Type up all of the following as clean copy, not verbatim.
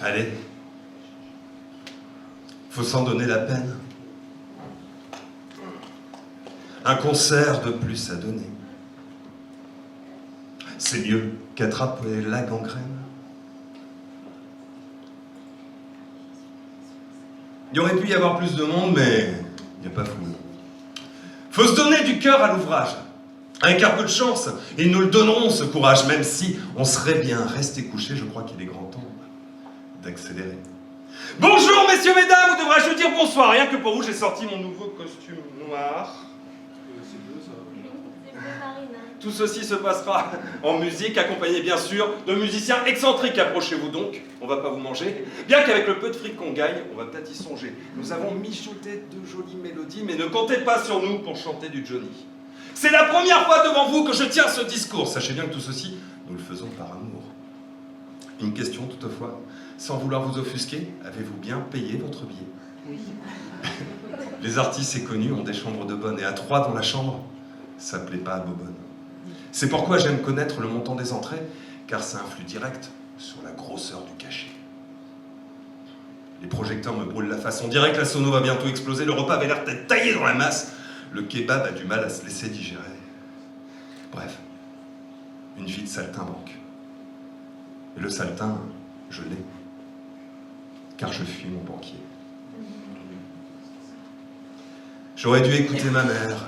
Allez, faut s'en donner la peine. Un concert de plus à donner. C'est mieux qu'attraper la gangrène. Il aurait pu y avoir plus de monde, mais il n'y a pas fou. Faut se donner du cœur à l'ouvrage. Avec un peu de chance, ils nous le donneront ce courage, même si on serait bien resté couché, je crois qu'il est grand temps d'accélérer. Bonjour messieurs, mesdames, ou devrais-je dire bonsoir? Rien que pour vous, j'ai sorti mon nouveau costume noir. Tout ceci se passera en musique, accompagné bien sûr de musiciens excentriques. Approchez-vous donc, on va pas vous manger. Bien qu'avec le peu de fric qu'on gagne, on va peut-être y songer. Nous avons mijoté de jolies mélodies, mais ne comptez pas sur nous pour chanter du Johnny. C'est la première fois devant vous que je tiens ce discours. Sachez bien que tout ceci, nous le faisons par amour. Une question toutefois, sans vouloir vous offusquer, avez-vous bien payé votre billet? Oui. Les artistes, c'est connu, ont des chambres de bonne, et à 3 dans la chambre, ça plaît pas à Bobonne. C'est pourquoi j'aime connaître le montant des entrées, car ça influe direct sur la grosseur du cachet. Les projecteurs me brûlent la face, on dirait que la sono va bientôt exploser, le repas avait l'air d'être taillé dans la masse, le kebab a du mal à se laisser digérer. Bref, une vie de saltimbanque. Et le saltin, je l'ai, car je fuis mon banquier. J'aurais dû écouter ma mère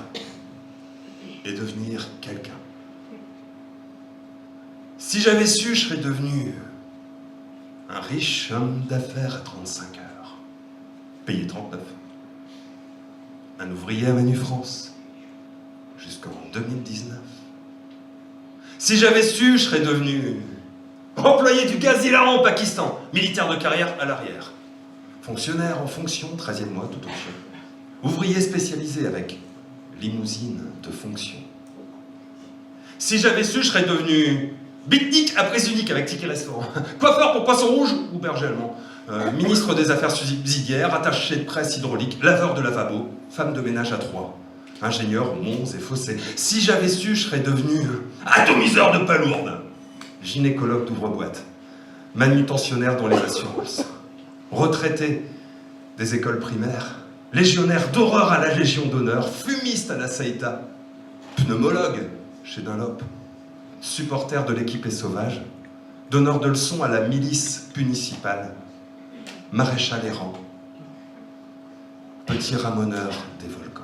et devenir quelqu'un. Si j'avais su, je serais devenu un riche homme d'affaires à 35 heures, payé 39. Un ouvrier à Manu France, jusqu'en 2019. Si j'avais su, je serais devenu employé du gaz hilarant au Pakistan, militaire de carrière à l'arrière, fonctionnaire en fonction, 13e mois tout option, ouvrier spécialisé avec limousine de fonction. Si j'avais su, je serais devenu beatnik après unique avec ticket restaurant, coiffeur pour poisson rouge ou berger allemand, ministre des affaires subsidiaires, attaché de presse hydraulique, laveur de lavabo, femme de ménage à 3, ingénieur monts et fossés. Si j'avais su, je serais devenu atomiseur de palourdes, gynécologue d'ouvre-boîte, manutentionnaire dans les assurances, retraité des écoles primaires, légionnaire d'horreur à la Légion d'honneur, fumiste à la Saïta, pneumologue chez Dunlop, supporter de l'équipe sauvage, donneur de leçons à la milice municipale, maréchal errant, petit ramoneur des volcans.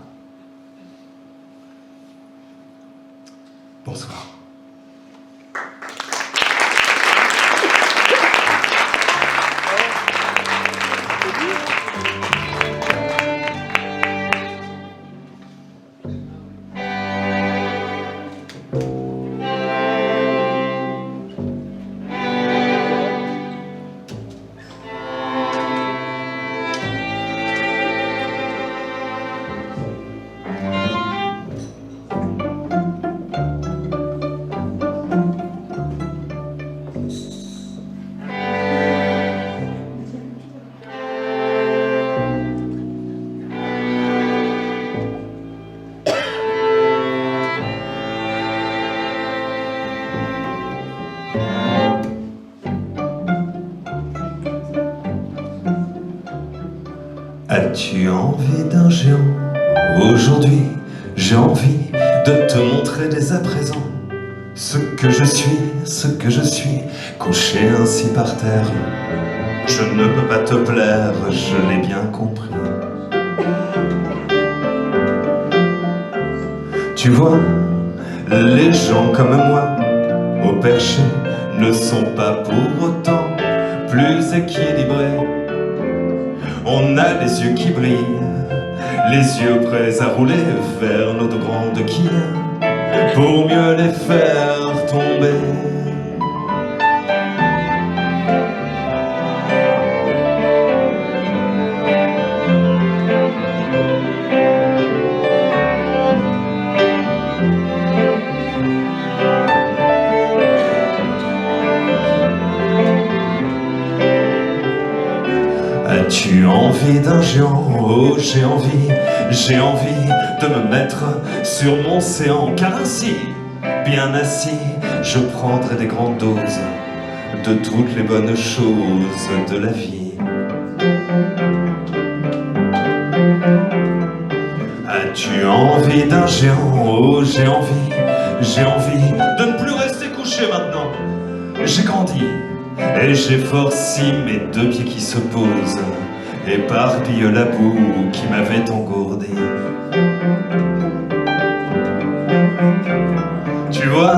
Bonsoir. As-tu envie d'un géant? Aujourd'hui, j'ai envie de te montrer dès à présent ce que je suis, couché ainsi par terre. Je ne peux pas te plaire, je l'ai bien compris. Tu vois, les gens comme moi, au perché, ne sont pas pour autant plus équilibrés. On a les yeux qui brillent, les yeux prêts à rouler vers nos deux grandes quilles, pour mieux les faire tomber. As-tu envie d'un géant? Oh, j'ai envie de me mettre sur mon séant, car ainsi bien assis, je prendrai des grandes doses de toutes les bonnes choses de la vie. As-tu envie d'un géant? Oh, j'ai envie de ne plus rester couché maintenant. J'ai grandi et j'ai forci mes deux pieds qui se posent, éparpille la boue qui m'avait engourdi. Tu vois,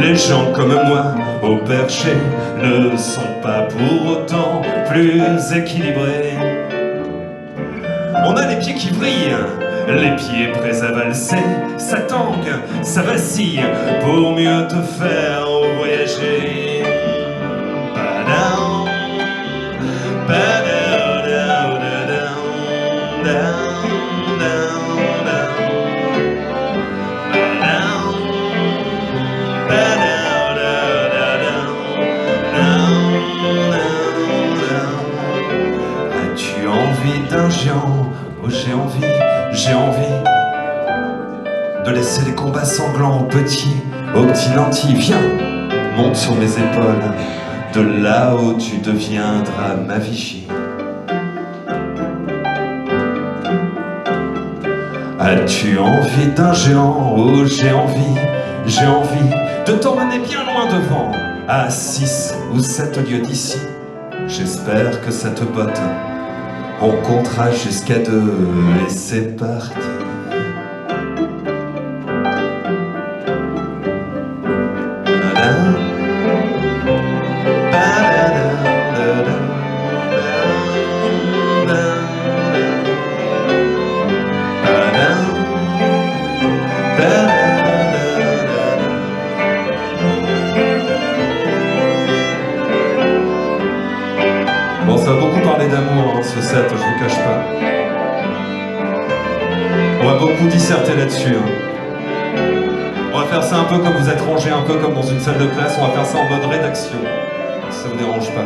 les gens comme moi au perché ne sont pas pour autant plus équilibrés. On a les pieds qui brillent, les pieds prêts à valser, ça tangue, ça vacille pour mieux te faire voyager. Ba-down, ba-down, down, down, down, down, down. As-tu envie d'un géant? Oh, j'ai envie de laisser les combats sanglants aux petits, aux petits nantis. Viens, monte sur mes épaules, de là-haut tu deviendras ma vigie. As-tu envie d'un géant? Oh, j'ai envie de t'emmener bien loin devant, à 6 ou 7 lieues d'ici. J'espère que ça te botte. On comptera jusqu'à 2 et c'est parti. Bon, ça va beaucoup parler d'amour, hein, ce set, je vous cache pas. On va beaucoup disserter là-dessus. Hein. On va faire ça un peu comme vous êtes rangés, un peu comme dans une salle de classe. On va faire ça en mode rédaction, si ça vous dérange pas.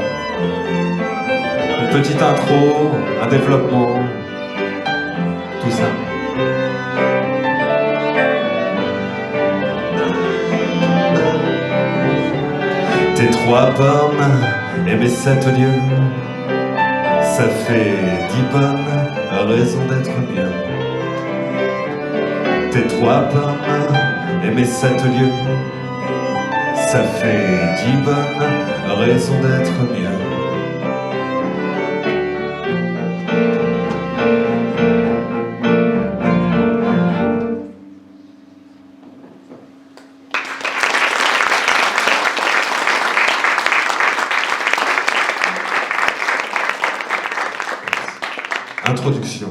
Une petite intro, un développement, tout ça. Tes 3 pommes et mes 7 lieux, ça fait 10 bonnes raisons d'être mieux. Tes 3 pommes et mes 7 lieux, ça fait 10 bonnes raisons d'être mieux. Introduction.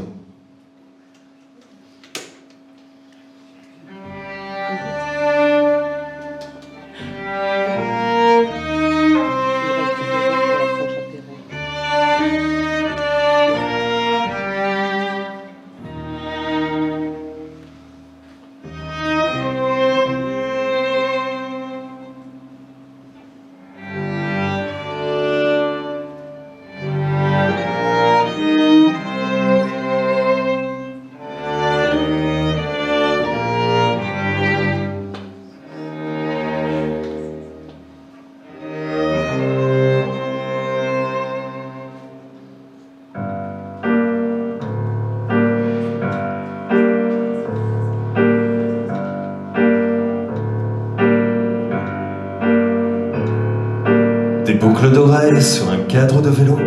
Des boucles d'oreilles sur un cadre de vélo,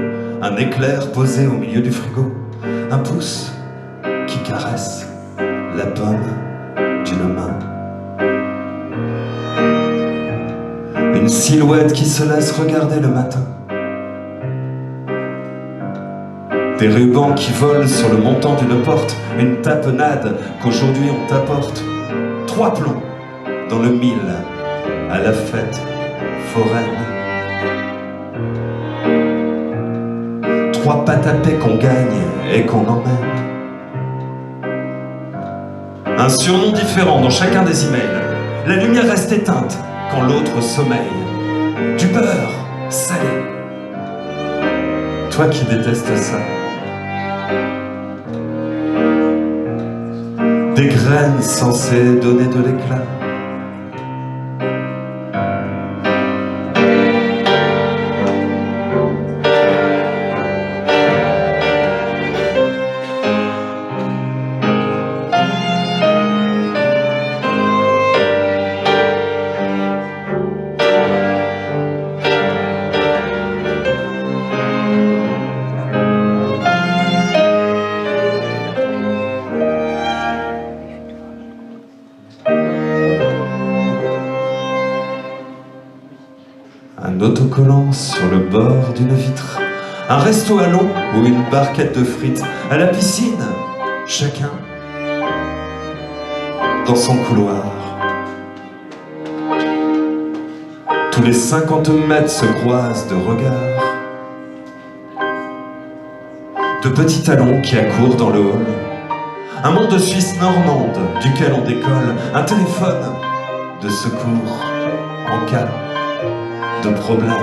un éclair posé au milieu du frigo, un pouce qui caresse la pomme d'une main. Une silhouette qui se laisse regarder le matin. Des rubans qui volent sur le montant d'une porte, une tapenade qu'aujourd'hui on t'apporte. 3 plombs dans le mille à la fête foraine. 3 pâtes à paix qu'on gagne et qu'on emmène. Un surnom différent dans chacun des emails. La lumière reste éteinte quand l'autre sommeille. Du beurre salé. Toi qui détestes ça. Des graines censées donner de l'éclat. l'autocollant sur le bord d'une vitre, un resto à l'eau ou une barquette de frites, à la piscine, chacun dans son couloir. Tous les 50 mètres se croisent de regards, de petits talons qui accourent dans le hall, un monde de Suisse normande duquel on décolle, un téléphone de secours en cas de problème,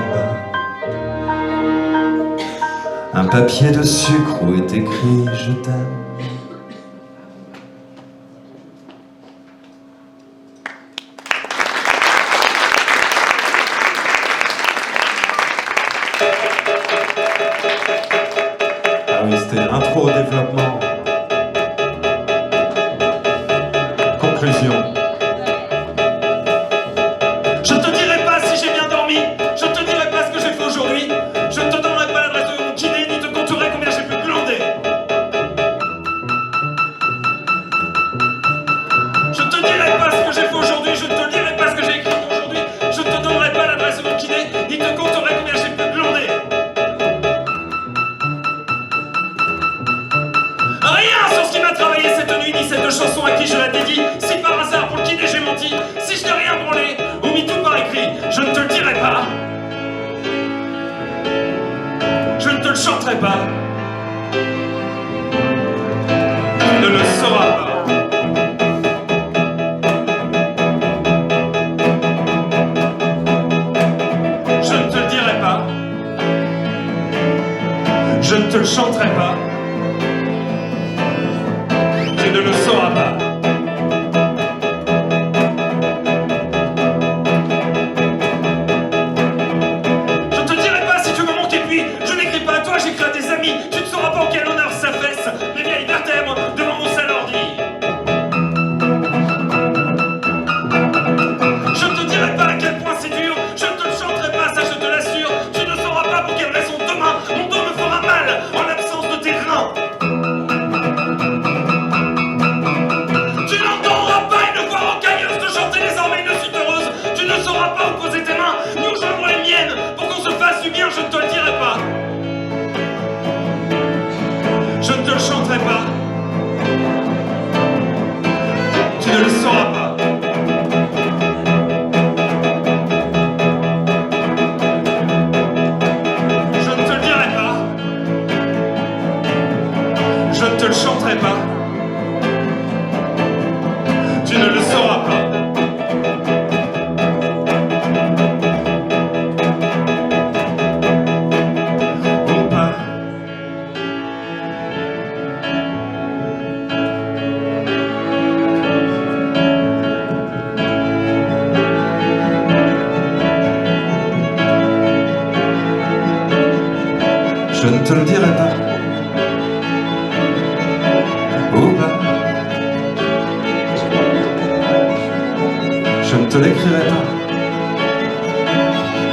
un papier de sucre où est écrit « Je t'aime ». Ah oui, c'était intro au développement. Conclusion. Je te dirai pas si j'ai bien dormi, je te dirai pas ce que j'ai fait aujourd'hui, je ne te donnerai pas l'adresse de mon kiné, ni te compterai combien j'ai pu glander. Je te dirai pas ce que j'ai fait aujourd'hui, je ne te dirai pas ce que j'ai écrit aujourd'hui, je ne te donnerai pas l'adresse de mon kiné, ni te compterai combien j'ai pu glander. Rien sur ce qui m'a travaillé cette nuit, ni cette chanson à qui je la dédie. Si par hasard pour le kiné j'ai menti, si je n'ai rien branlé ou mis tout par écrit, je ne te le dirai pas. Je ne te le chanterai pas. Tu ne le sauras pas. Je ne te le dirai pas. Je ne te le chanterai pas. Tu ne le sauras pas. Je ne te dirai pas si tu me manques et puis je n'écris pas à toi, j'écris à tes amis. Tu ne sauras pas en quel honneur s'affaissent mes vieilles vertèbres devant mon sale ordi. Je ne te dirai pas à quel point c'est dur, je ne te le chanterai pas, ça je te l'assure. Tu ne sauras pas pour quelle raison demain mon dos me fera mal en l'absence de tes reins. Tu n'entendras pas une voix rocailleuse te chanter désormais une suite heureuse. Tu ne sauras pas où poser tes mains, ni où joindre les miennes pour qu'on se fasse du bien, je ne te le dirai pas. Je ne te le chanterai pas. Tu ne le sauras pas. Je ne te le dirai pas. Je ne te le chanterai pas. Tu ne le sauras pas. Ou pas. Je ne te le dirai pas. Ou pas. Je ne te l'écrirai pas.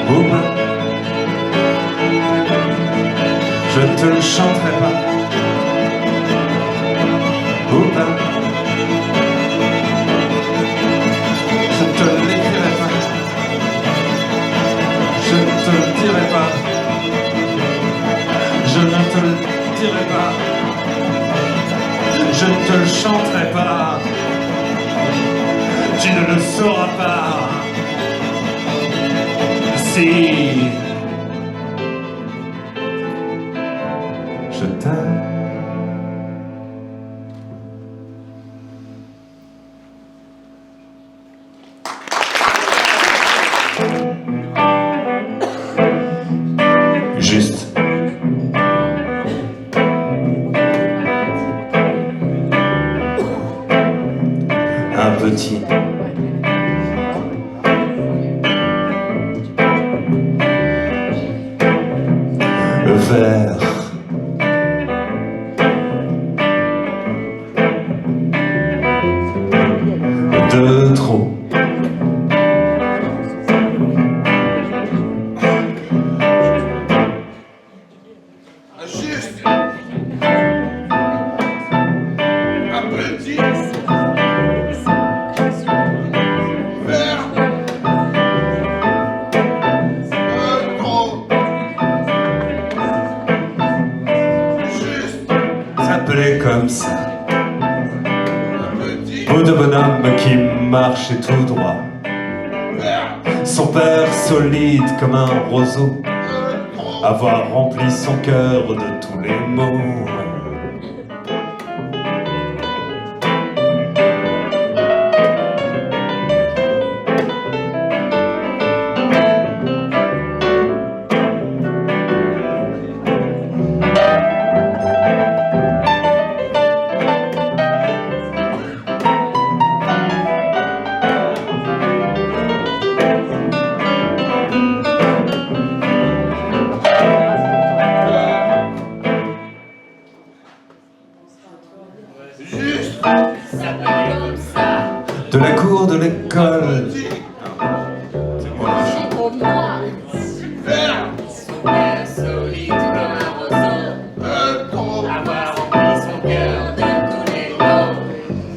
Ou pas. Je ne te le chanterai pas. Ou pas. Je ne te l'écrirai pas. Je ne te le dirai pas. Je ne te le dirai pas. Je ne te le chanterai pas. Tu ne le sauras pas. Si je t'aime. Juste. Un petit. Verre. De trop. Juste. Un petit. Verre. Bout de bonhomme qui marchait tout droit. Son père solide comme un roseau, avoir rempli son cœur de tous les maux. De la cour de l'école, Solide comme un roseau, avoir rempli son cœur de tous les mots.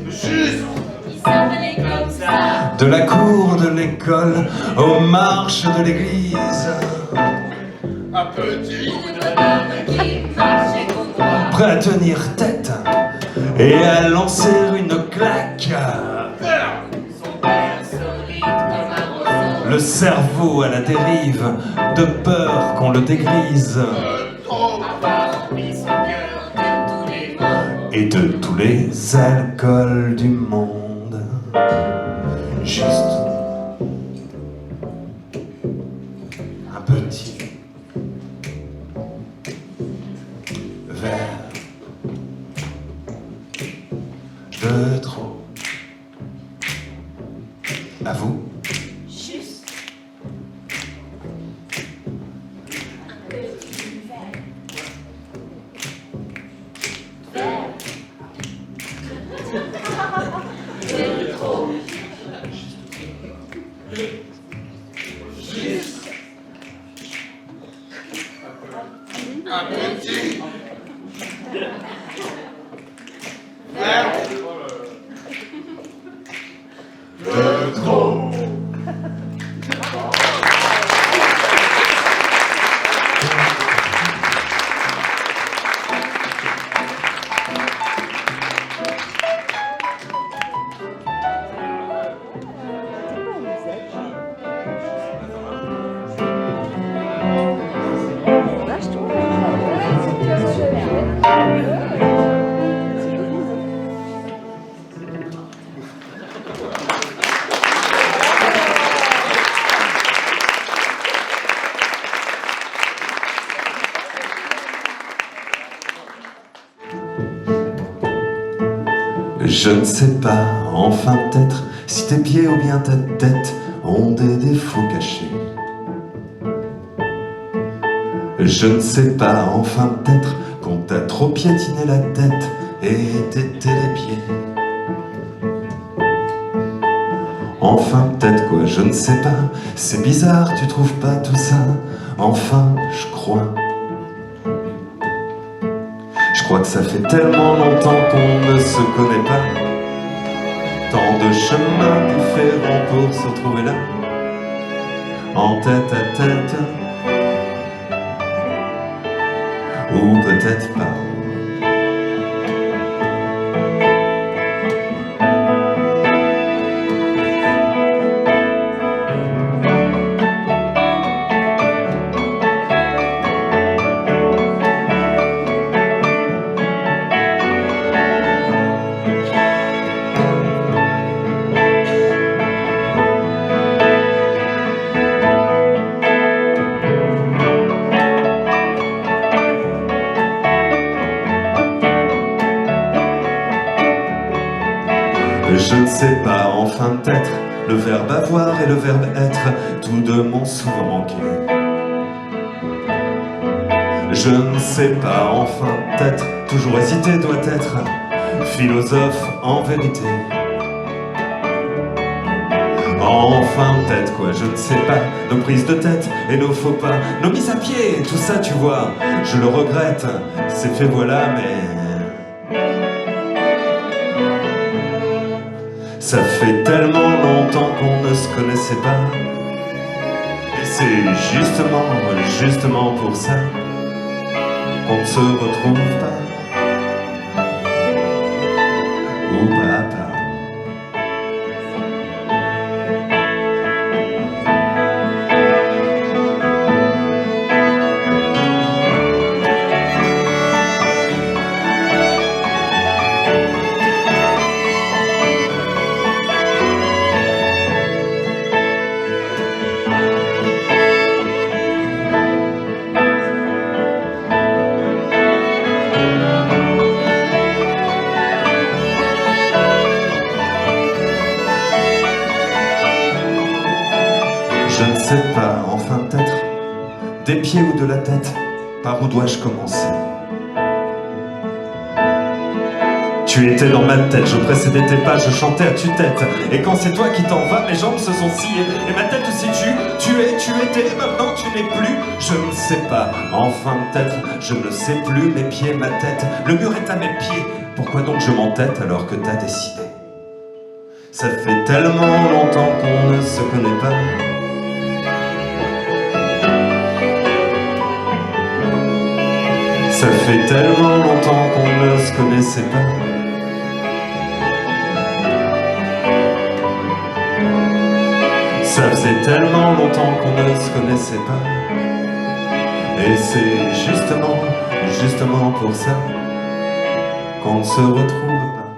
Juste. Il s'appelait comme ça. de la cour de l'école aux marches de l'église, Un petit. Bout de bonhomme qui marchait tout droit. prêt à tenir tête et à lancer une claque. Son père solide comme un roseau. Le cerveau à la dérive, de peur qu'on le dégrise, Avoir rempli son cœur de tous les mots. et de tous les alcools du monde. Juste un petit verre de trop. À vous. Juste Un petit. De trop. Je ne sais pas, enfin peut-être, si tes pieds ou bien ta tête ont des défauts cachés. Je ne sais pas, enfin peut-être, qu'on t'a trop piétiné la tête et tété les pieds. Enfin peut-être quoi, je ne sais pas, c'est bizarre, tu trouves pas tout ça? Enfin, je crois. Je crois que ça fait tellement longtemps qu'on ne se connaît pas. Tant de chemins différents pour se retrouver là, en tête à tête, ou peut-être pas. Je ne sais pas, enfin peut-être, le verbe avoir et le verbe être, tous deux m'ont souvent manqué. Je ne sais pas, enfin peut-être, toujours hésiter doit être philosophe en vérité. Enfin peut-être quoi, je ne sais pas, nos prises de tête et nos faux pas, nos mises à pied, tout ça tu vois, je le regrette, c'est fait voilà mais... Ça fait tellement longtemps qu'on ne se connaissait pas. Et c'est justement pour ça qu'on ne se retrouve pas. Ou pas. sais pas, enfin peut-être, des pieds ou de la tête, par où dois-je commencer? Tu étais dans ma tête, je précédais tes pas, je chantais à tue-tête. Et quand c'est toi qui t'en vas, mes jambes se sont sciées. Et ma tête aussi tu étais, maintenant tu n'es plus. Je ne sais pas, enfin peut-être, je ne sais plus. Mes pieds, ma tête, le mur est à mes pieds. Pourquoi donc je m'entête alors que t'as décidé? Ça fait tellement longtemps qu'on ne se connaît pas. Ça fait tellement longtemps qu'on ne se connaissait pas. Ça faisait tellement longtemps qu'on ne se connaissait pas. Et c'est justement pour ça qu'on ne se retrouve pas.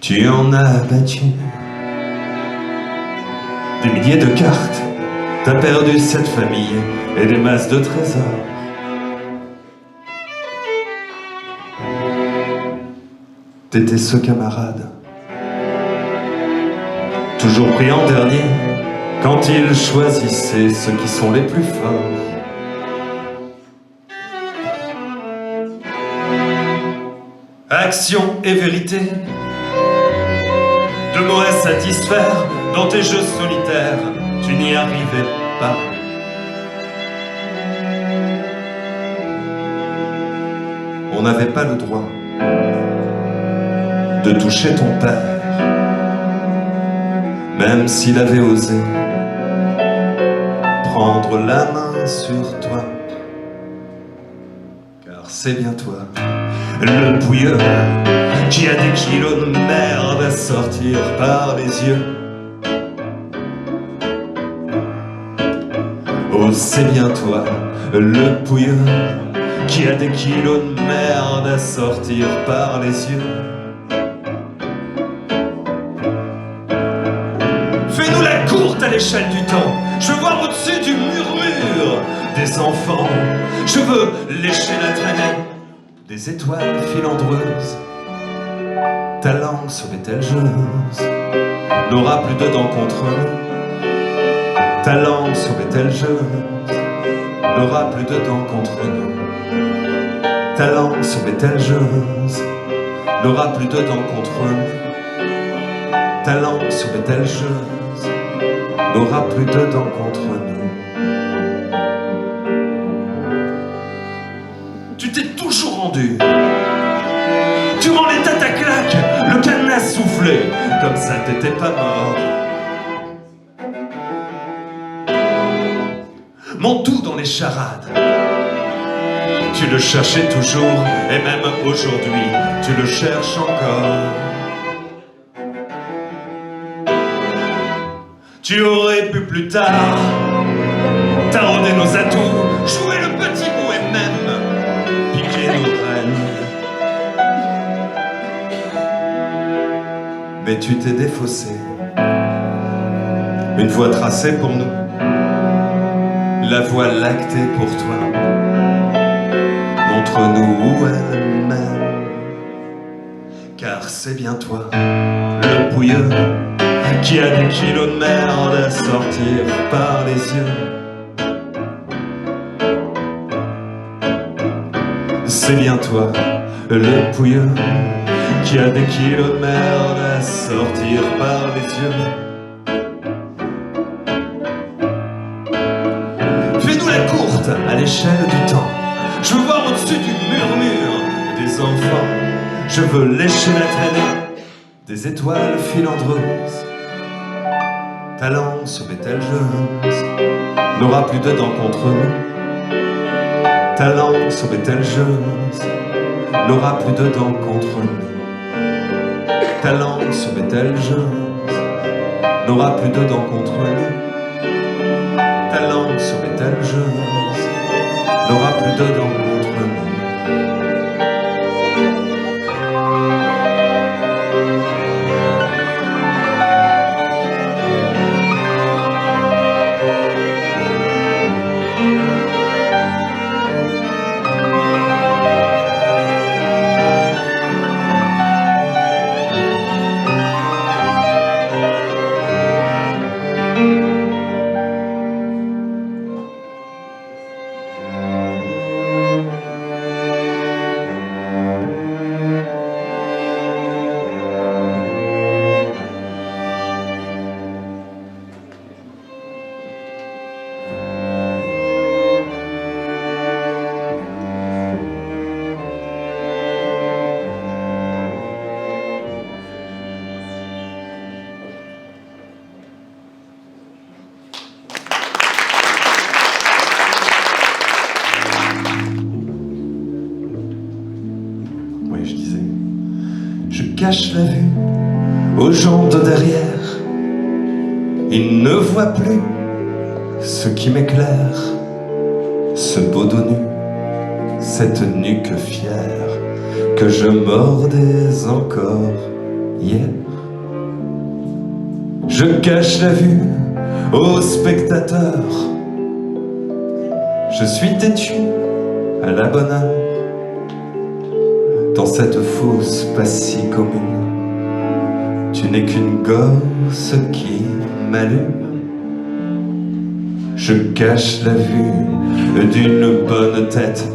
Tu en as battu des milliers de cartes. T'as perdu cette famille et des masses de trésors. T'étais ce camarade, toujours pris en dernier, quand il choisissait ceux qui sont les plus forts. Action et vérité, deux mots à satisfaire dans tes jeux solitaires. Tu n'y arrivais pas. On n'avait pas le droit de toucher ton père, même s'il avait osé prendre la main sur toi. Car c'est bien toi, le pouilleux, qui a des kilos de merde à sortir par les yeux. Oh, c'est bien toi, le pouilleux, qui a des kilos de merde à sortir par les yeux. Fais-nous la courte à l'échelle du temps. Je veux voir au-dessus du murmure des enfants. Je veux lécher la traînée des étoiles filandreuses. Ta langue serait telle-jeuse, n'aura plus de dents contre nous. Ta langue serait-elle jeuse, n'aura plus de dents contre nous. Ta langue serait-elle jeuse, n'aura plus de dents contre nous. Ta langue serait-elle jeuse, n'aura plus de dents contre nous. Tu t'es toujours rendu. Tu rends l'état ta claque, le cadenas soufflé, comme ça t'étais pas mort. Mon tout dans les charades. Tu le cherchais toujours, et même aujourd'hui, tu le cherches encore. Tu aurais pu plus tard tarauder nos atouts, jouer le petit mot et même piquer nos graines. Mais tu t'es défaussé. Une voie tracée pour nous, la voie lactée pour toi. Montre-nous où elle mène, car c'est bien toi, le pouilleux, qui a des kilos de merde à sortir par les yeux. C'est bien toi, le pouilleux, qui a des kilos de merde à sortir par les yeux. Fais-nous la courte à l'échelle du temps. Je veux voir au-dessus du murmure des enfants. Je veux lécher la traînée des étoiles filandreuses. Ta langue serait-elle jeuse, n'aura plus de dents contre nous. Ta langue serait-elle jeuse, n'aura plus de dents contre nous. Ta langue serait-elle jeuse, n'aura plus de dents contre nous. Ta langue serait-elle jeuse, n'aura plus de dents contre nous. cache la vue aux gens de derrière. Ils ne voient plus ce qui m'éclaire, ce beau dos nu, cette nuque fière que je mordais encore hier. Je cache la vue aux spectateurs. Je suis têtu à la bonne heure dans cette fosse pas si commune. Tu n'es qu'une gosse qui m'allume. Je cache la vue d'une bonne tête.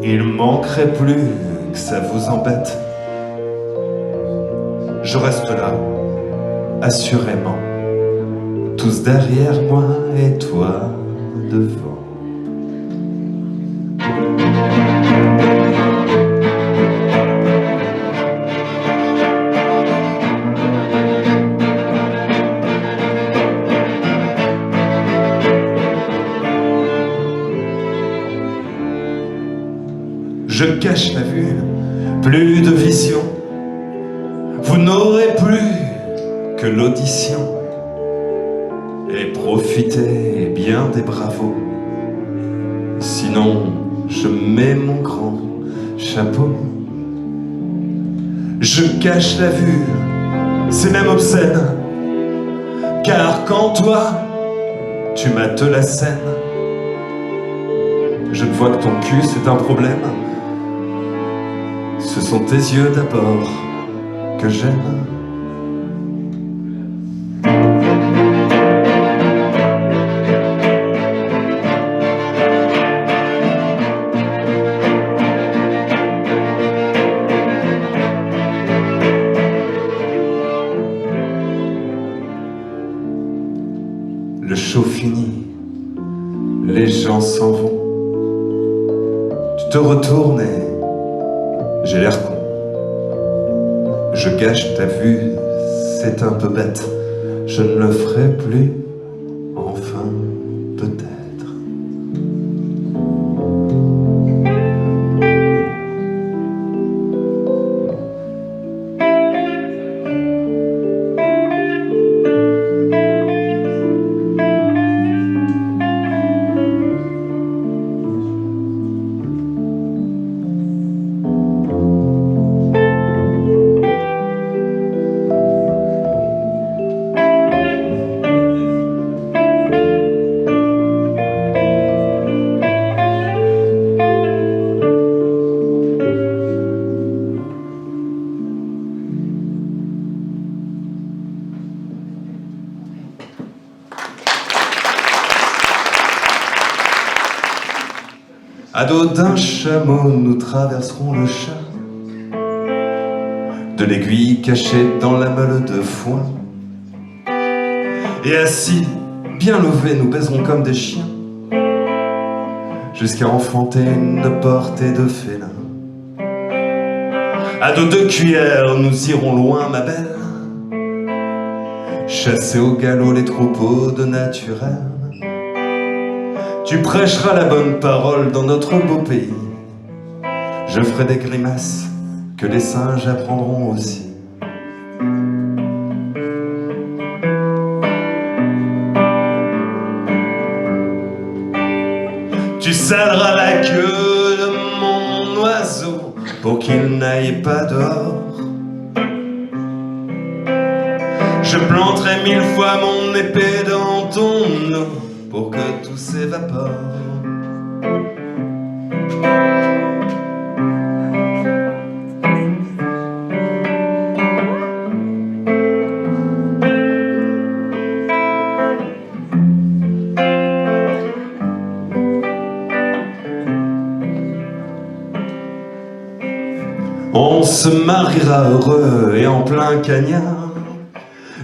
Il manquerait plus que ça vous embête. Je reste là, assurément, tous derrière moi et toi devant. Je cache la vue, plus de vision. Vous n'aurez plus que l'audition. Et profitez bien des bravos. Sinon, je mets mon grand chapeau. Je cache la vue, c'est même obscène. Car quand toi, tu mates la scène, je ne vois que ton cul, c'est un problème. Ce sont tes yeux d'abord que j'aime. Le show fini, les gens s'en vont. Tu te retournes et j'ai l'air con. Je gâche ta vue, c'est un peu bête. Je ne le ferai plus, enfin, peut-être. À dos d'un chameau, nous traverserons le chat, de l'aiguille cachée dans la meule de foin. Et assis, bien levés, nous baiserons comme des chiens, jusqu'à enfanter une portée de félin. À dos de cuillère, nous irons loin, ma belle, chasser au galop les troupeaux de naturel. Tu prêcheras la bonne parole dans notre beau pays. Je ferai des grimaces que les singes apprendront aussi. Tu saleras la queue de mon oiseau pour qu'il n'aille pas dehors. Je planterai 1000 fois mon épée dans ton eau pour que tout s'évapore. On se mariera heureux et en plein cagnard.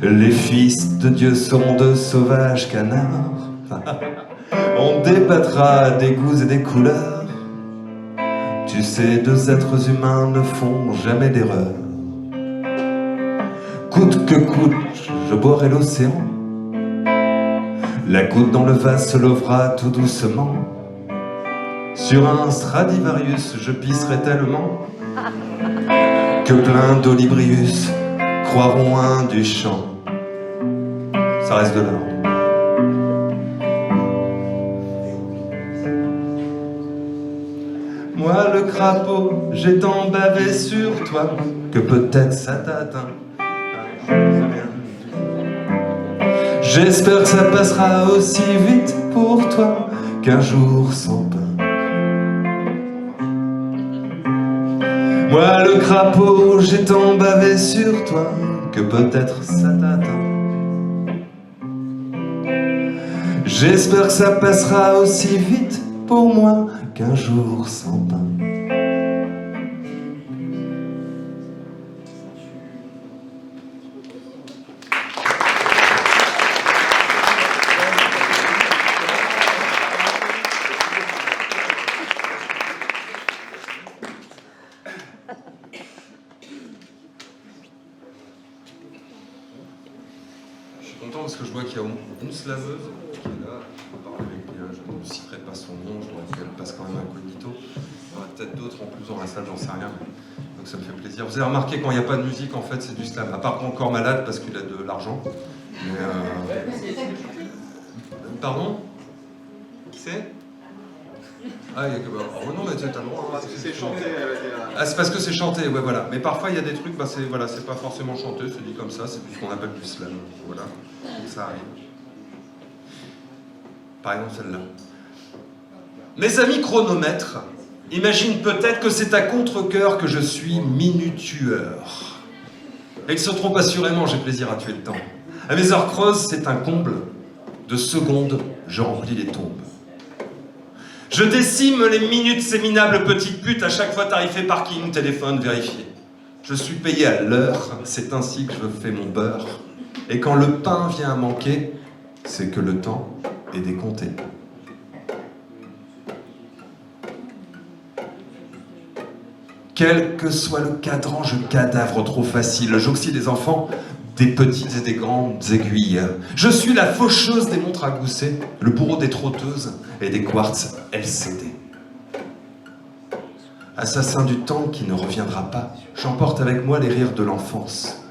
Les fils de Dieu seront de sauvages canards. On débattra des goûts et des couleurs. Tu sais, deux êtres humains ne font jamais d'erreur. Coûte que coûte, je boirai l'océan. La goutte dans le vase se levera tout doucement. Sur un Stradivarius, je pisserai tellement que plein d'olibrius croiront un du champ. Ça reste de l'or. Moi le crapaud, j'ai tant bavé sur toi que peut-être ça t'atteint. J'espère que ça passera aussi vite pour toi qu'un jour sans pain. Moi le crapaud, j'ai tant bavé sur toi que peut-être ça t'atteint. J'espère que ça passera aussi vite pour moi qu'un jour sans pain. Je suis content parce que je vois qu'il y a une slaveuse qui est là. Je vais parler avec elle, je ne citerai pas son nom, je dois qu'elle passe quand même incognito. Il y aura peut-être d'autres en plus dans la salle, j'en sais rien. Donc ça me fait plaisir. Vous avez remarqué quand il n'y a pas de musique, en fait, c'est du slam. À part quand encore malade parce qu'il a de l'argent. Mais Pardon? Qui c'est? Ah, oh non, mais t'as le droit. Parce que c'est chanté, elle a dit. Ah, c'est parce que c'est chanté, ouais, voilà. Mais parfois, il y a des trucs, bah, c'est pas forcément chanté, c'est dit comme ça, c'est plus ce qu'on appelle du slam. Voilà, donc ça arrive. Par exemple, celle-là. Mes amis chronomètres imaginent peut-être que c'est à contre-cœur que je suis minutueur. Ils se trompent assurément, j'ai plaisir à tuer le temps. À mes heures creuses, c'est un comble. De secondes, je remplis les tombes. Je décime les minutes, ces minables petites putes, à chaque fois tarifé parking, téléphone, vérifié. Je suis payé à l'heure, c'est ainsi que je fais mon beurre. Et quand le pain vient à manquer, c'est que le temps est décompté. Quel que soit le cadran, je cadavre trop facile. J'auxille des enfants, des petites et des grandes aiguilles. Je suis la faucheuse des montres à gousset, le bourreau des trotteuses et des quartz LCD. Assassin du temps qui ne reviendra pas, j'emporte avec moi les rires de l'enfance.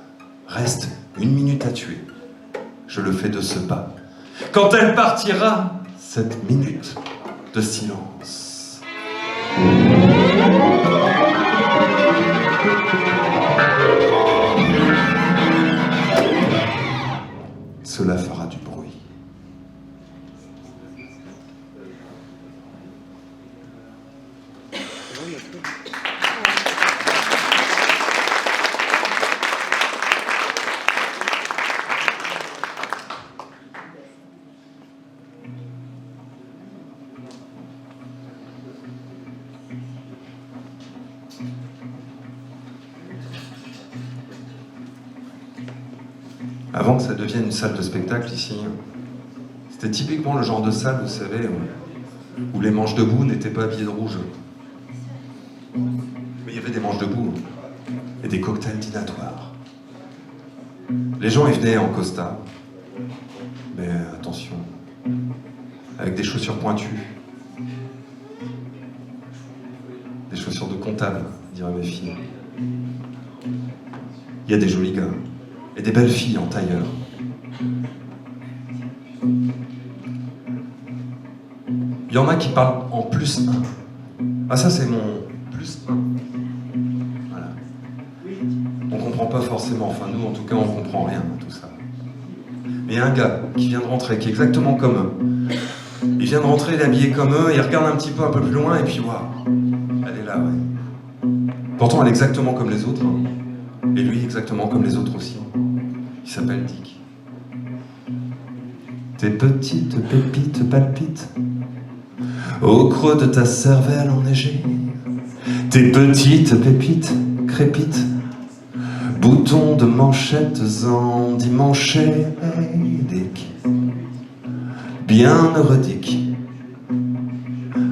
Reste 1 minute à tuer. Je le fais de ce pas. Quand elle partira, cette minute de silence. Cela fera du bruit. Avant que ça devienne une salle de spectacle ici, c'était typiquement le genre de salle, vous savez, où les manches debout n'étaient pas habillés de rouge. Mais il y avait des manches debout et des cocktails dînatoires. Les gens y venaient en costard, mais attention, avec des chaussures pointues, des chaussures de comptable, diraient mes filles. Il y a des jolis gars. Et des belles filles en tailleur. Il y en a qui parlent en +1. Ah ça c'est mon +1. Voilà. On comprend pas forcément, enfin nous en tout cas on comprend rien à tout ça. Mais il y a un gars qui vient de rentrer, qui est exactement comme eux. Il vient de rentrer, il est habillé comme eux, il regarde un petit peu plus loin et puis waouh, elle est là, ouais. Pourtant elle est exactement comme les autres. Hein. Et lui exactement comme les autres aussi. Il s'appelle Dick. Tes petites pépites palpitent au creux de ta cervelle enneigée. Tes petites pépites crépitent, boutons de manchettes endimanchés. Hey, Dick, bien heureux Dick,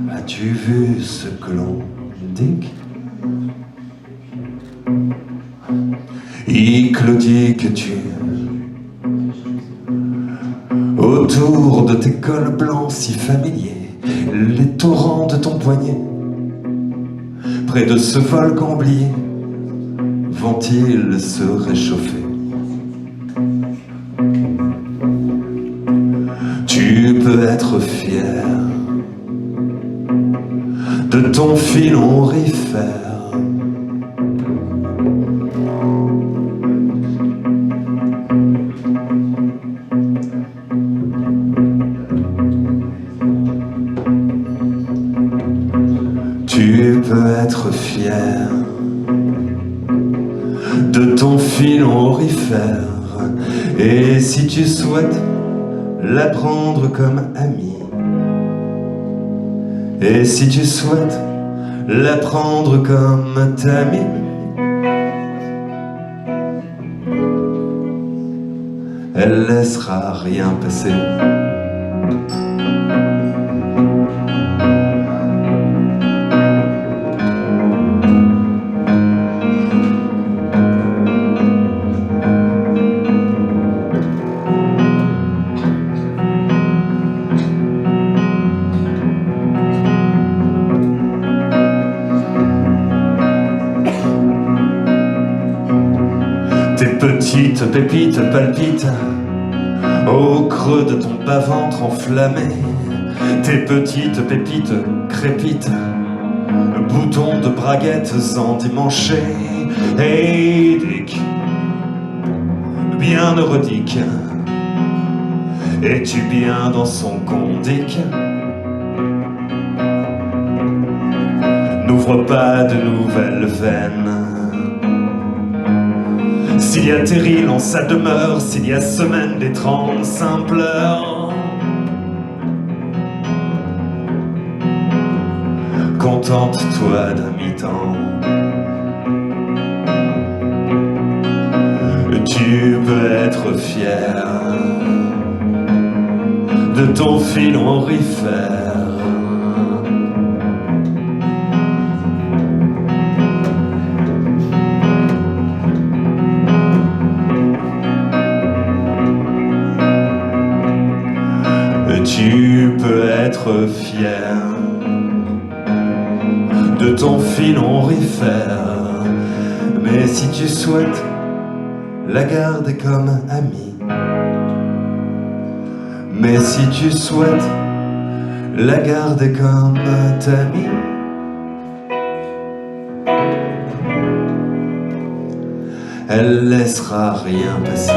as-tu vu ce que l'on Dick? Claudie que tu autour de tes cols blancs si familiers, les torrents de ton poignet, près de ce volcan oublié, vont-ils se réchauffer? Tu peux être fier de ton filon orifère. Tu peux être fier de ton filon orifère. Et si tu souhaites la prendre comme amie, et si tu souhaites la prendre comme ta amie, elle laissera rien passer. Tes petites pépites palpitent au creux de ton bas-ventre enflammé. Tes petites pépites crépitent, boutons de braguettes endimanchés. Et Dick, bien eurodique, es-tu bien dans son condic? N'ouvre pas de nouvelles veines. S'il y a terril en sa demeure, s'il y a semaine des 35 pleurs, contente-toi d'un mi-temps. Tu peux être fier de ton filon orifère. Tu peux être fier de ton filon orifère. Mais si tu souhaites la garder comme amie, mais si tu souhaites la garder comme ta amie, elle laissera rien passer.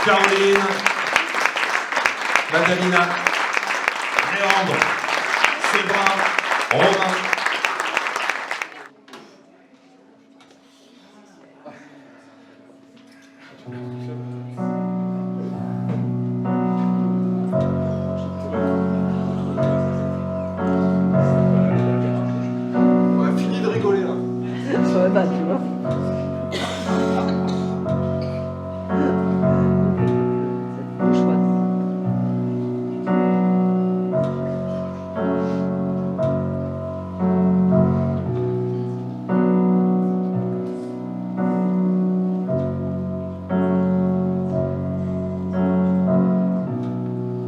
Caroline, Madalina, Léandre, Sébastien, Romain. On a fini de rigoler là. Ouais, bah, tu vois. C'est chouette.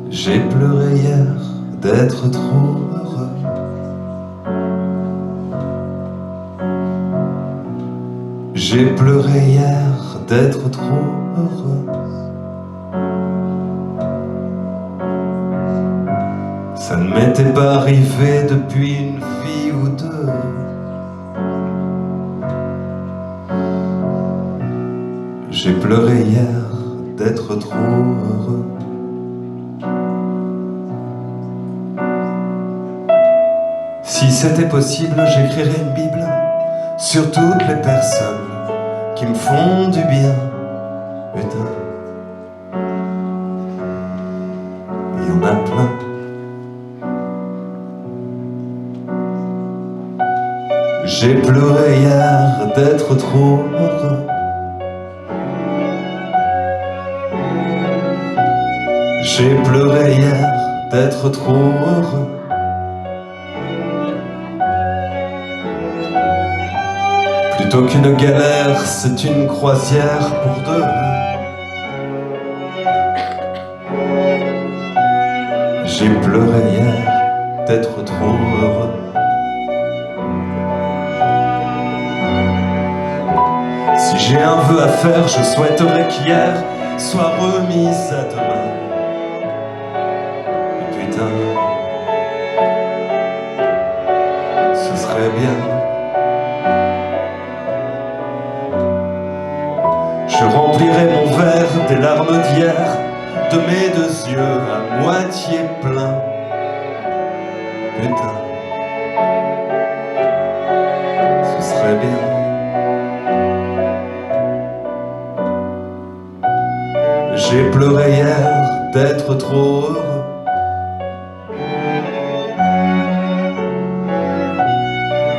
J'ai pleuré hier d'être trop heureux. J'ai pleuré hier d'être trop heureux. Ça ne m'était pas arrivé depuis une vie ou deux. J'ai pleuré hier d'être trop heureux. Si c'était possible, j'écrirais une Bible sur toutes les personnes qui me font du bien. Putain, il y en a plein. J'ai pleuré hier d'être trop heureux. J'ai pleuré hier d'être trop heureux. Plutôt qu'une galère, c'est une croisière pour deux. J'ai pleuré hier d'être trop heureux. Si j'ai un vœu à faire, je souhaiterais qu'hier soit remise à demain. Putain, ce serait bien. Je remplirai mon verre des larmes d'hier, de mes deux yeux à moitié pleins. Putain, ce serait bien. J'ai pleuré hier d'être trop heureux.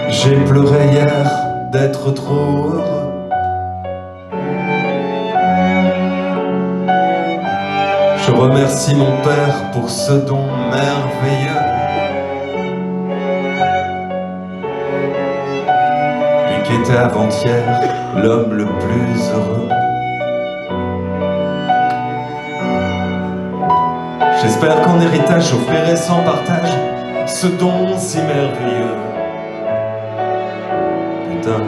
J'ai pleuré hier d'être trop heureux. Je remercie mon père pour ce don merveilleux. Lui qui était avant-hier l'homme le plus heureux. J'espère qu'en héritage j'offrirai sans partage ce don si merveilleux. Putain,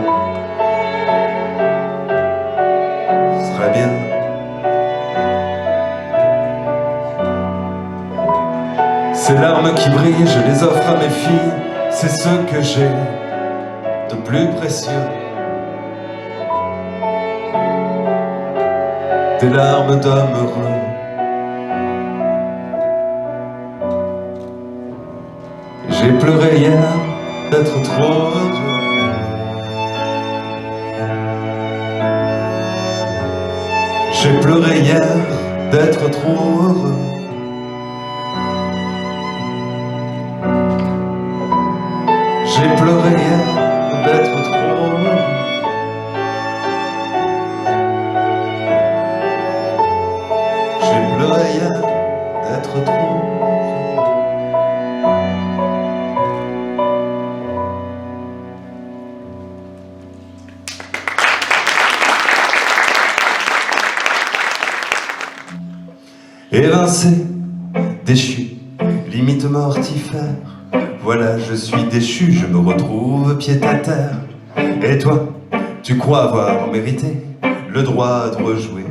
ce serait bien. Ces larmes qui brillent, je les offre à mes filles, c'est ce que j'ai de plus précieux. Des larmes d'homme heureux. J'ai pleuré hier d'être trop heureux. J'ai pleuré hier d'être trop heureux. J'ai pleuré hier d'être trop heureux. J'ai pleuré hier d'être trop heureux. Évincé, déchu, limite mortifère. Voilà, je suis déchu, je me retrouve pied à terre. Et toi, tu crois avoir mérité le droit de rejouer?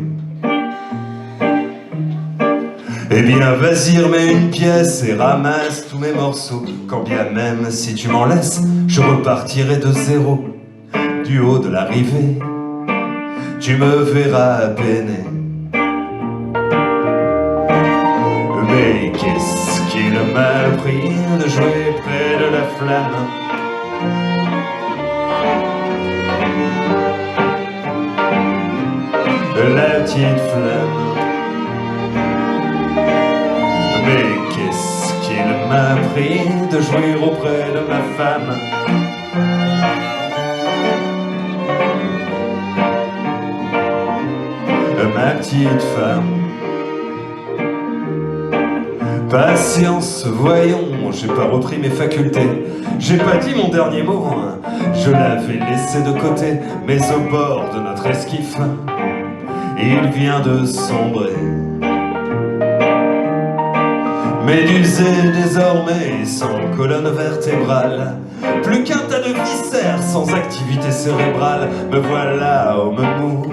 Eh bien, vas-y, remets une pièce et ramasse tous mes morceaux. Quand bien même, si tu m'en laisses, je repartirai de zéro. Du haut de l'arrivée, tu me verras peiner. Mais qu'est-ce qu'il m'a pris de jouer près de la flamme? La petite flamme. Mais qu'est-ce qu'il m'a pris de jouir auprès de ma femme? Ma petite femme. Patience, voyons, j'ai pas repris mes facultés. J'ai pas dit mon dernier mot, hein. Je l'avais laissé de côté. Mais au bord de notre esquif, il vient de sombrer. Médusé désormais, sans colonne vertébrale, plus qu'un tas de viscères sans activité cérébrale. Me voilà, homme mou,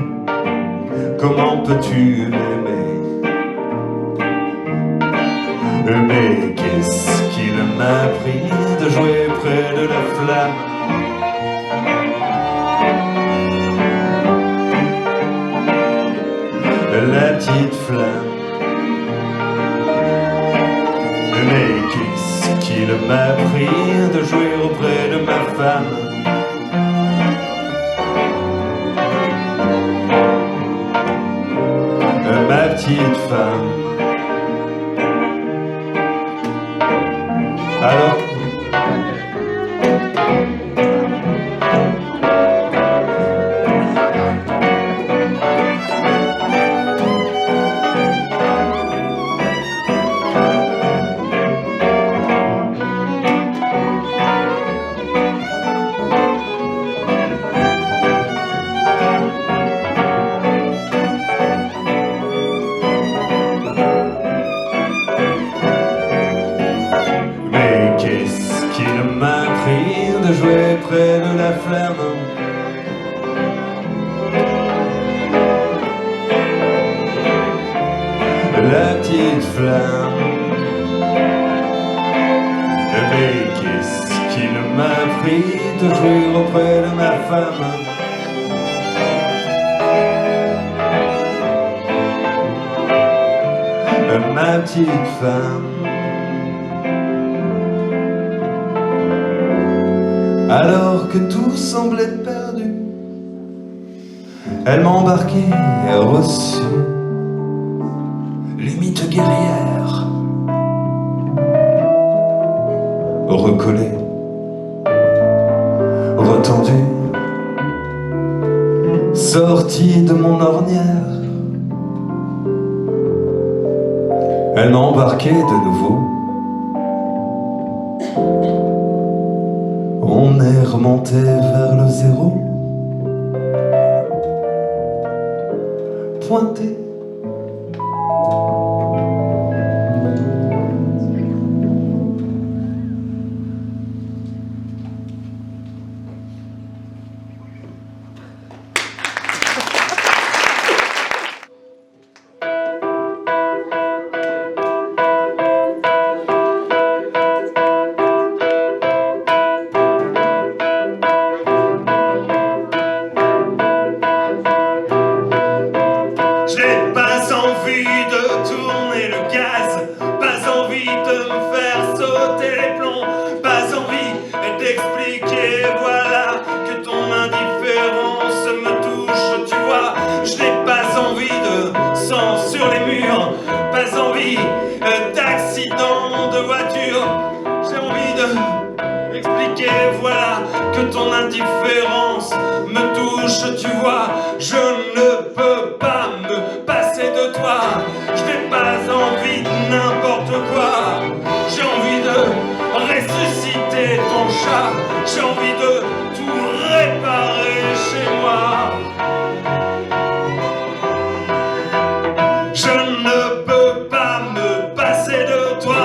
comment peux-tu m'aimer? Mais qu'est-ce qu'il m'a pris de jouer près de la flamme? La petite flamme. Mais qu'est-ce qu'il m'a pris de jouer auprès de ma femme? Ma petite femme. Alors qu'est-ce qu'il m'a pris de jouer près de la flamme? La petite flamme. Mais qu'est-ce qu'il m'a pris de jouer auprès de ma femme? Ma petite femme. Alors que tout semblait perdu, elle m'a embarqué et reçu limite guerrière, recollée, retendue, sortie de mon ornière. Elle m'a embarqué de nouveau. On est remonté vers le zéro, pointé. J'ai pas envie de tourner le gaz, pas envie de me faire sauter les plombs, pas envie d'expliquer, voilà, que ton indifférence me touche, tu vois. Je n'ai pas envie de sang sur les murs, pas envie d'accident de voiture. J'ai envie de expliquer, voilà, que ton indifférence me touche, tu vois. Je ne peux pas me passer de toi. Je n'ai pas envie de n'importe quoi. J'ai envie de ressusciter ton chat. J'ai envie de tout réparer chez moi. Je ne peux pas me passer de toi.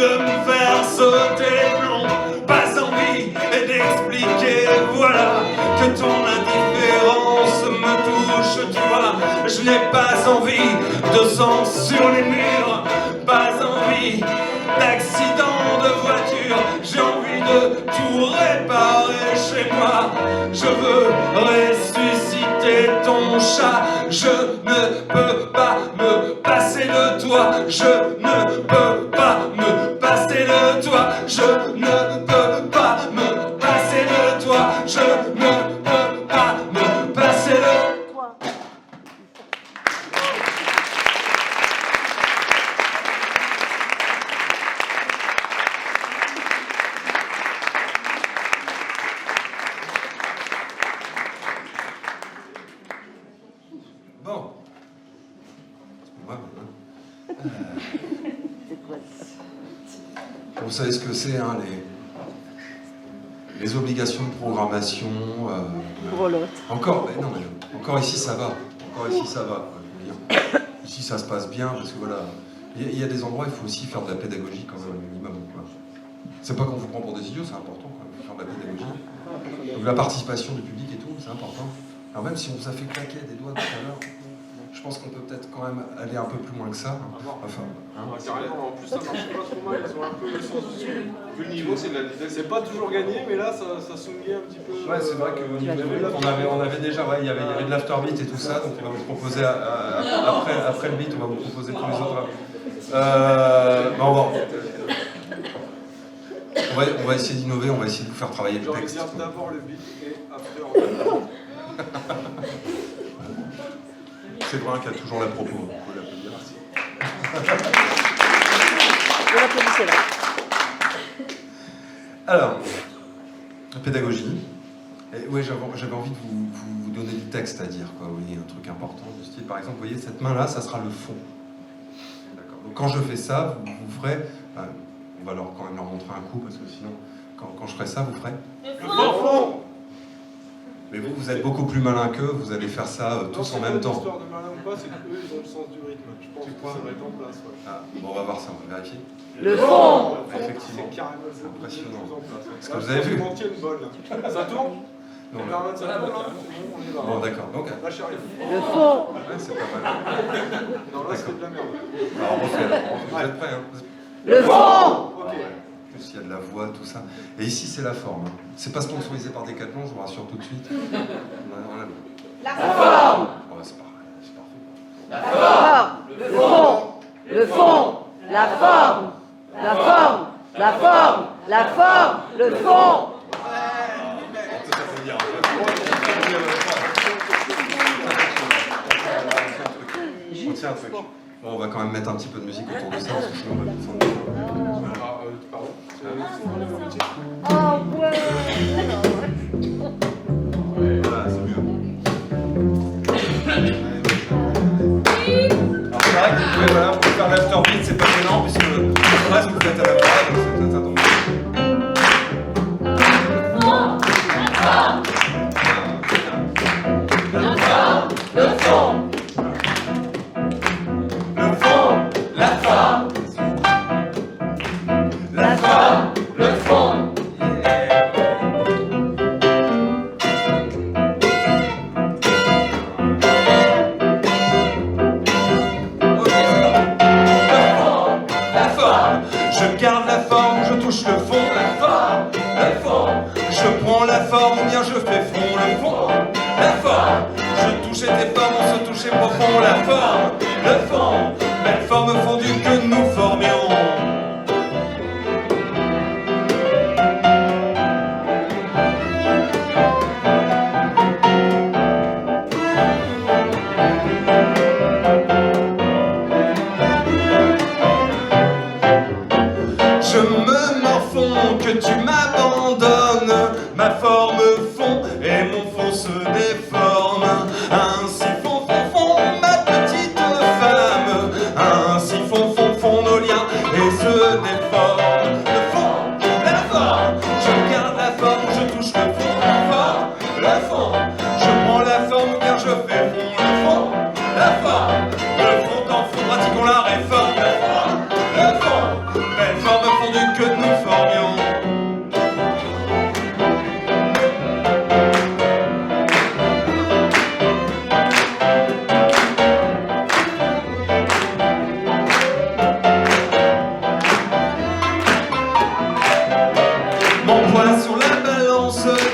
de me faire sauter les plombs, pas envie d'expliquer, voilà, que ton indifférence me touche, tu vois. Je n'ai pas envie de sang sur les murs, pas envie d'accident de voiture, j'ai envie de tout réparer chez moi. Je veux ressusciter ton chat, je ne peux pas me passer de toi, je ne peux pas me passer de toi, je ne peux pas me passer de toi, je ne peux pas me passer de toi. Bon. Ouais, C'est quoi ça? vous savez ce que c'est, hein, les obligations de programmation. Brelotte. Encore, mais non, mais encore ici ça va. Encore ici ça va. Quoi, je veux dire. Ici ça se passe bien parce que voilà, il y a des endroits il faut aussi faire de la pédagogie quand même au minimum. Quoi. C'est pas qu'on vous prend pour des idiots, c'est important quand même, faire de la pédagogie. Donc la participation du public et tout, c'est important. Alors même si on vous a fait claquer des doigts tout à l'heure, je pense qu'on peut peut-être quand même aller un peu plus loin que ça. Enfin, hein. Carrément, en plus ça marche pas trop mal, ils ont un peu le sens du jeu. Vu le niveau, c'est de la vitesse. C'est pas toujours gagné, mais là ça swingait un petit peu. Ouais, c'est vrai qu'au niveau du beat, on avait déjà, ouais, il y avait de l'afterbeat et tout ça, donc on va vous proposer, après le beat, on va vous proposer tous les autres. Bon, on va essayer d'innover, on va essayer de vous faire travailler le J'ai envie de texte. dire d'abord le beat et après on va. C'est vrai qu'il y a toujours la propos, on peut l'applaudir. Vous l'applaudissez là. Alors, la pédagogie. Oui, j'avais envie de vous donner du texte à dire, quoi. Vous voyez, un truc important du style, par exemple, vous voyez, cette main-là, ça sera le fond. D'accord. Donc quand je fais ça, vous ferez... on va quand même leur montrer un coup, parce que sinon, quand je ferai ça, vous ferez... Le fond. Mais vous êtes beaucoup plus malin qu'eux, vous allez faire ça tous en même temps. L'histoire de malin ou pas, c'est qu'eux, ils ont le sens du rythme. Je pense que ça va être en place. Ouais. Ah, bon, on va voir ça, on va vérifier. Le fond. Effectivement. C'est carrément Impressionnant. Est-ce que vous avez vu? une bonne. Ça tourne? Non, Permanent, ça tourne, là. C'est bon, on y va. Bon, d'accord. Donc, Là, je suis arrivé. Le fond. ouais, c'est pas mal. Non, là, c'était de la merde. Alors, on refait. Vous êtes prêts, hein? Le fond. Ok. En plus, il y a de la voix, tout ça. Et ici, c'est la forme. Hein. C'est pas sponsorisé par Decathlon, je vous rassure tout de suite. La forme. Ouais, c'est parfait. La forme. Le fond. Le fond. La forme. La forme. La forme. La forme. Le fond. On tient un truc. Bon, on va quand même mettre un petit peu de musique autour de ça, parce que sinon on va descendre. Pardon. Oh ouais. Voilà, c'est mieux. Alors c'est vrai que vous pouvez, voilà, vous pouvez faire l'afterbeat, c'est pas gênant, puisque le reste vous le faites à la fois, donc c'est peut-être attendu. Le fond. La forme, La forme. Le fond. la forme, je garde la forme, je touche le fond, la forme, je prends la forme ou bien je fais fond, le fond, la forme, je touche tes formes, on se touchait profond, la forme, le fond, belle forme fondue que nous formions. Je me morfonds que tu m'abandonnes, ma forme fond et mon fond se déforme. Ainsi fond, ma petite femme, ainsi fond nos liens et se déforment. Le fond, la forme, je garde la forme, je touche le fond, la forme, je prends la forme car je fais fond, le fond, la forme, le fond en fond, pratiquons la réforme, le fond, belle forme.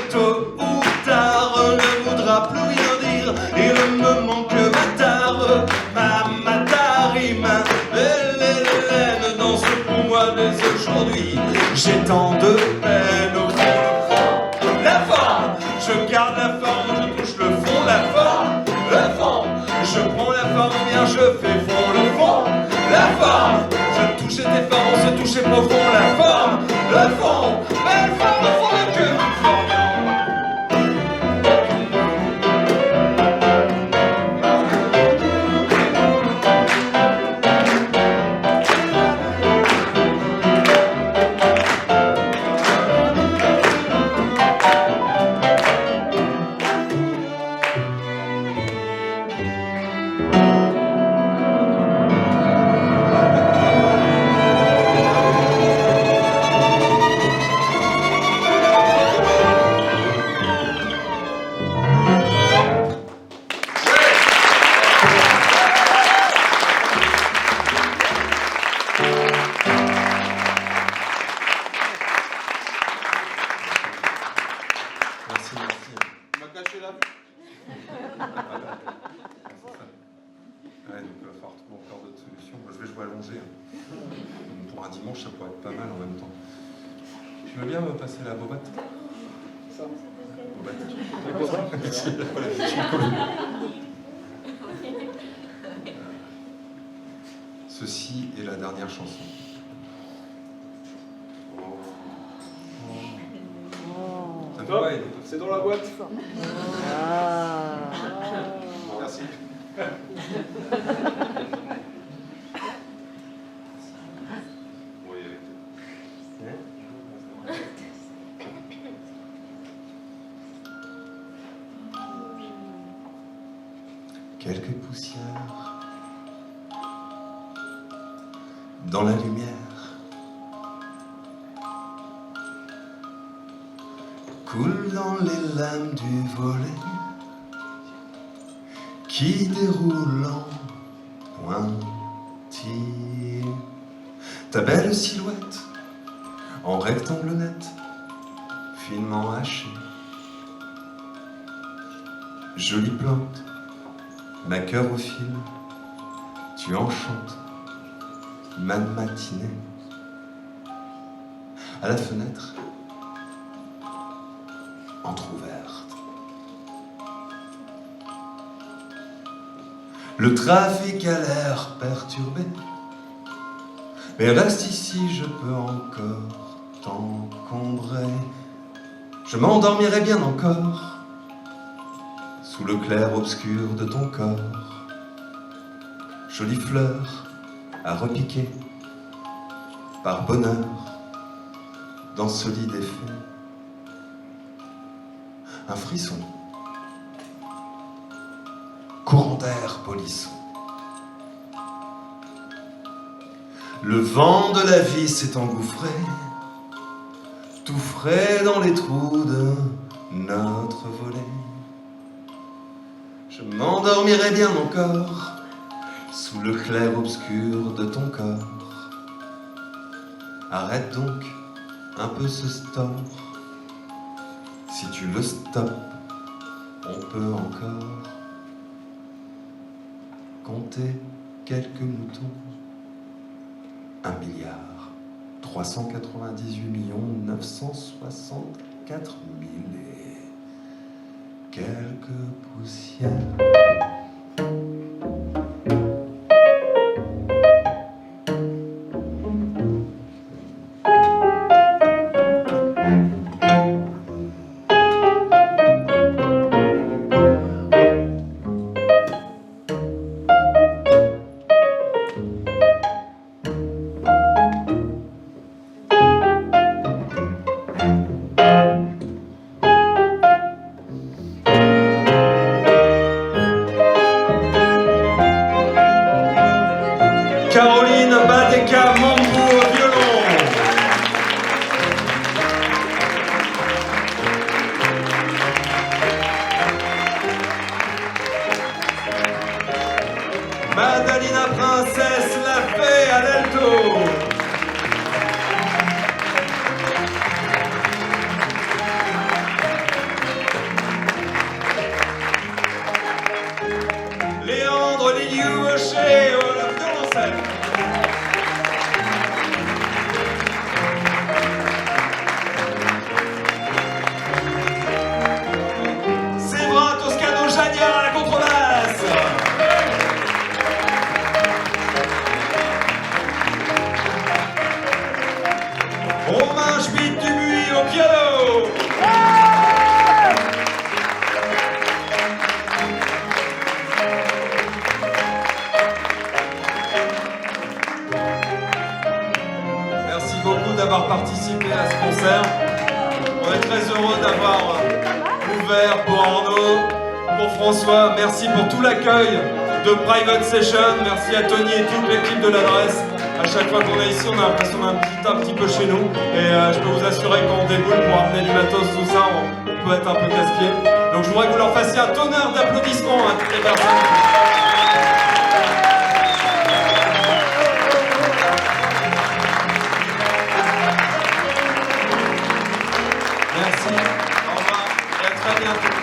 tôt ou tard, ne voudra plus rien dire. Il me manque ma tare, ma tarime. Hélène danse pour moi dès aujourd'hui. J'ai tant de peine au fond, la forme. Je garde la forme, je touche le fond, la forme, le fond. Je prends la forme, bien je fais fond, le fond, la forme. Je touche tes formes, on se touche profond, la forme, le fond, belle forme au fond de cœur. Il m'a caché la vue. Ouais, donc il va falloir trouver encore d'autres solutions. Moi, je vais jouer allongé. Pour un dimanche, ça pourrait être pas mal en même temps. Tu veux bien me passer la bobette? Ceci est la dernière chanson. Ça me Top. va, Edo? C'est dans la boîte. Ah. Merci. Bon, il y avait tout. Quelques poussières dans la lumière coulent dans les lames du volet qui déroule en pointillé ta belle silhouette en rectangle net finement haché, jolie plante, ma cœur au fil, tu enchantes ma matinée. À la fenêtre, entr'ouverte. Le trafic a l'air perturbé, mais reste ici, je peux encore t'encombrer. Je m'endormirai bien encore sous le clair obscur de ton corps. Jolie fleur à repiquer par bonheur dans ce lit défait. Un frisson, courant d'air polisson. Le vent de la vie s'est engouffré, tout frais dans les trous de notre volet. Je m'endormirai bien encore sous le clair obscur de ton corps. Arrête donc un peu ce stop. Si tu le stoppes, on peut encore compter quelques moutons. 1,398,964,000 et quelques poussières. Robert, pour Arnaud, pour François. Merci pour tout l'accueil de Private Session. Merci à Tony et toute l'équipe de l'adresse. À chaque fois qu'on est ici, on a l'impression d'un petit peu chez nous. Et je peux vous assurer que quand on déboule pour amener du matos, tout ça, on peut être un peu casse-pied. Donc je voudrais que vous leur fassiez un tonnerre d'applaudissements à toutes les personnes. Merci, au revoir et à très bientôt.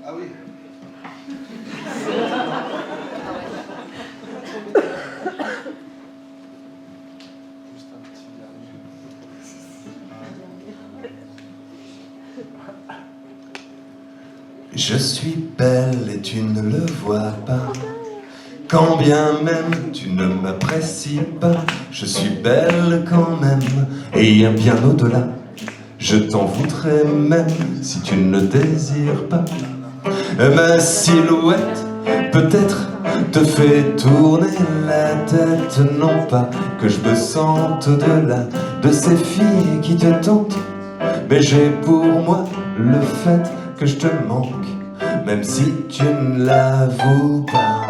Ah oui. Juste un petit dernier. Je suis belle et tu ne le vois pas. Quand bien même tu ne m'apprécies pas, je suis belle quand même, et bien au-delà. Je t'en voudrais même si tu ne le désires pas. Ma silhouette, peut-être, te fait tourner la tête. Non pas que je me sente au-delà de ces filles qui te tentent, mais j'ai pour moi le fait que je te manque, même si tu ne l'avoues pas.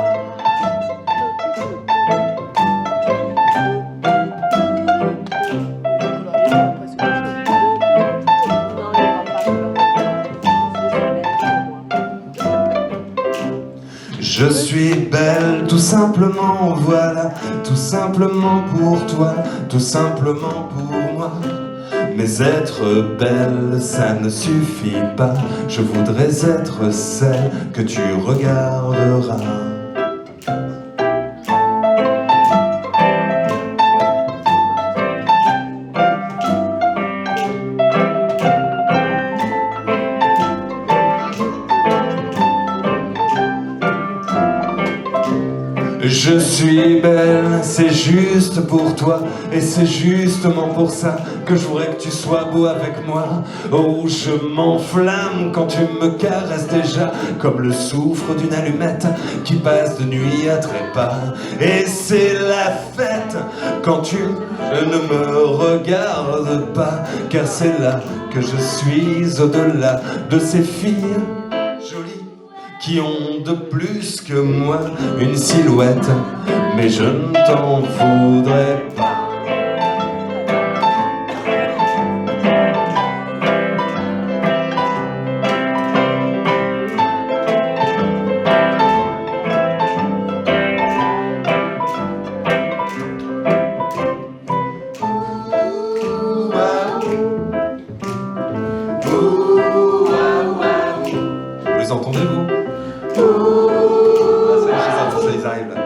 Je suis belle, tout simplement, voilà, tout simplement pour toi, tout simplement pour moi. Mais être belle, ça ne suffit pas, je voudrais être celle que tu regarderas. Je suis belle, c'est juste pour toi, et c'est justement pour ça que je voudrais que tu sois beau avec moi. Oh, je m'enflamme quand tu me caresses déjà, comme le soufre d'une allumette qui passe de nuit à trépas. Et c'est la fête quand tu ne me regardes pas, car c'est là que je suis au-delà de ces filles jolies qui ont de plus que moi une silhouette, mais je ne t'en voudrais pas. Vous les entendez, vous? Ils arrivent là.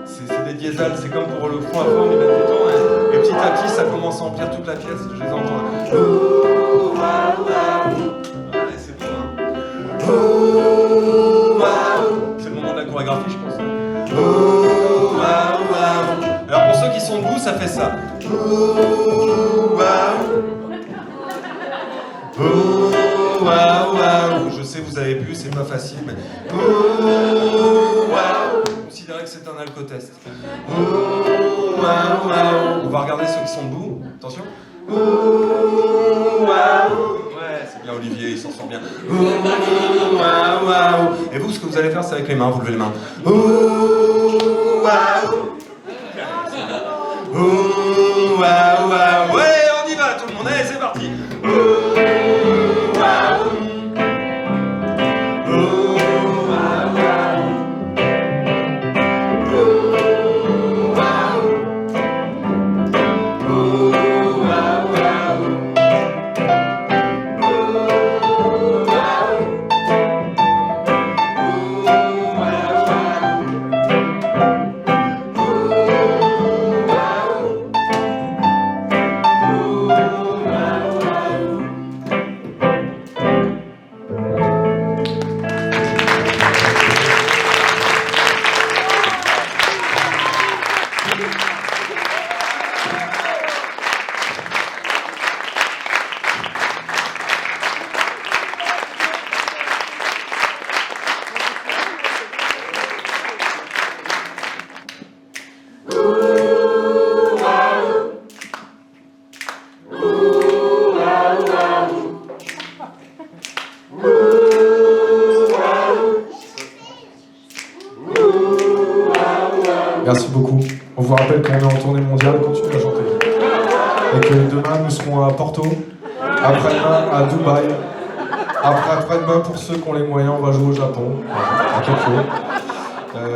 C'est des diesels, c'est comme pour le front à fond, ils mettent du temps et petit à petit ça commence à remplir toute la pièce, je les entends. Ouais, c'est bon, hein. C'est le moment de la chorégraphie, je pense. Alors pour ceux qui sont debout, ça fait ça. Je sais, vous avez bu, c'est pas facile, mais. Considérez que c'est un alcotest. On va regarder ceux qui sont debout. Attention. Ouais, c'est bien Olivier, il s'en sort bien. Et vous, ce que vous allez faire, c'est avec les mains, vous levez les mains. Ouais, on y va, tout le monde, allez, c'est parti. Merci beaucoup. On vous rappelle qu'on est en tournée mondiale, continuez à chanter. Et que demain, nous serons à Porto, après-demain à Dubaï, après-demain, pour ceux qui ont les moyens, on va jouer au Japon, à Tokyo.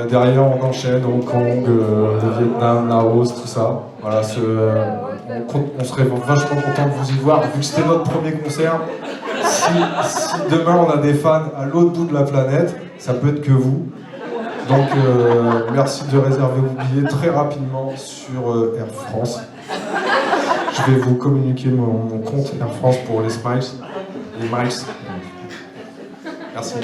Derrière, on enchaîne Hong Kong, le Vietnam, Laos, tout ça. Voilà, on serait vachement content de vous y voir, vu que c'était notre premier concert. Si demain on a des fans à l'autre bout de la planète, ça peut être que vous. Donc merci de réserver vos billets très rapidement sur Air France. Je vais vous communiquer mon compte Air France pour les Smiles. Les Miles. Merci.